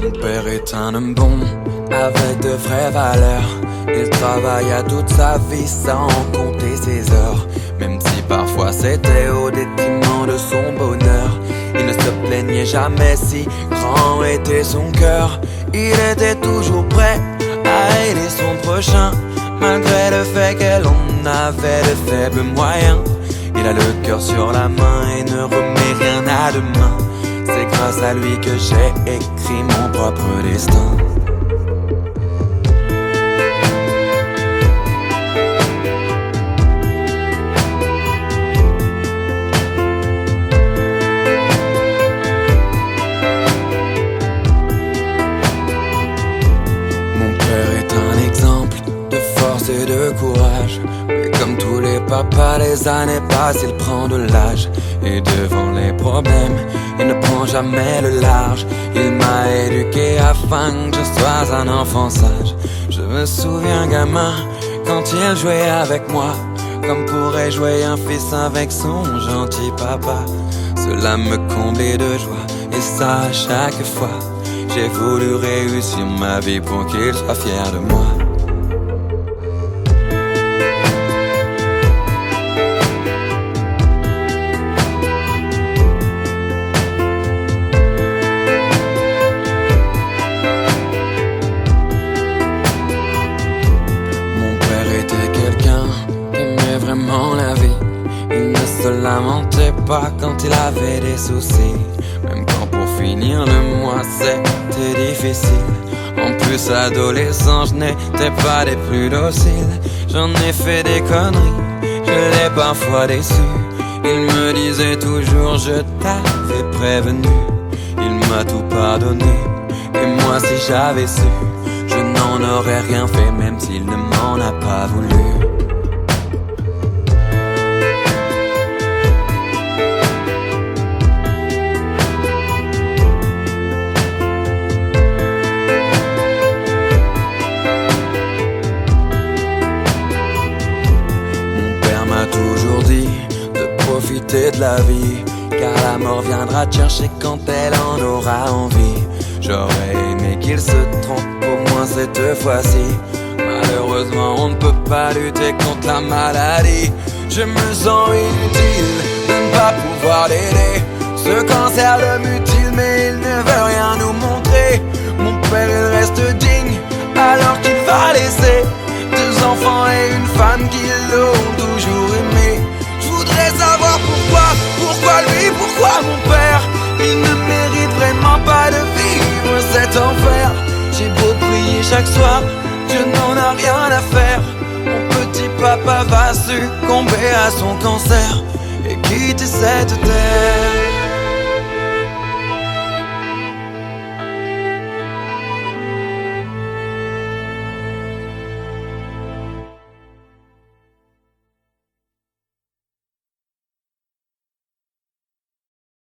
Mon père est un homme bon, avec de vraies valeurs. Il travailla toute sa vie sans compter ses heures. Même si parfois c'était au détriment de son bonheur, il ne se plaignait jamais, si grand était son cœur. Il était toujours prêt à aider son prochain, malgré le fait qu'elle en avait de faibles moyens. Il a le cœur sur la main et ne remet rien à demain. C'est grâce à lui que j'ai écrit mon propre destin. Mon père est un exemple de force et de courage. Mais comme tous les papas, les années passent, il prend de l'âge. Et devant les problèmes, il ne prend jamais le large. Il m'a éduqué afin que je sois un enfant sage. Je me souviens gamin, quand il jouait avec moi, comme pourrait jouer un fils avec son gentil papa. Cela me comblait de joie, et ça à chaque fois. J'ai voulu réussir ma vie pour qu'il soit fier de moi. La vie, il ne se lamentait pas quand il avait des soucis, même quand pour finir le mois c'était difficile. En plus adolescent, je n'étais pas des plus dociles. J'en ai fait des conneries, je l'ai parfois déçu. Il me disait toujours je t'avais prévenu. Il m'a tout pardonné, et moi si j'avais su, je n'en aurais rien fait, même s'il ne m'en a pas voulu. Toujours dit de profiter de la vie, car la mort viendra te chercher quand elle en aura envie. J'aurais aimé qu'il se trompe au moins cette fois-ci. Malheureusement on ne peut pas lutter contre la maladie. Je me sens inutile de ne pas pouvoir l'aider. Ce cancer le mutile mais il ne veut rien nous montrer. Mon père il reste digne alors qu'il va laisser 2 enfants et une femme qui l'ont toujours aimé. Je voudrais savoir pourquoi lui, pourquoi mon père. Il ne mérite vraiment pas de vivre cet enfer. J'ai beau prier chaque soir, Dieu n'en a rien à faire. Mon petit papa va succomber à son cancer et quitter cette terre.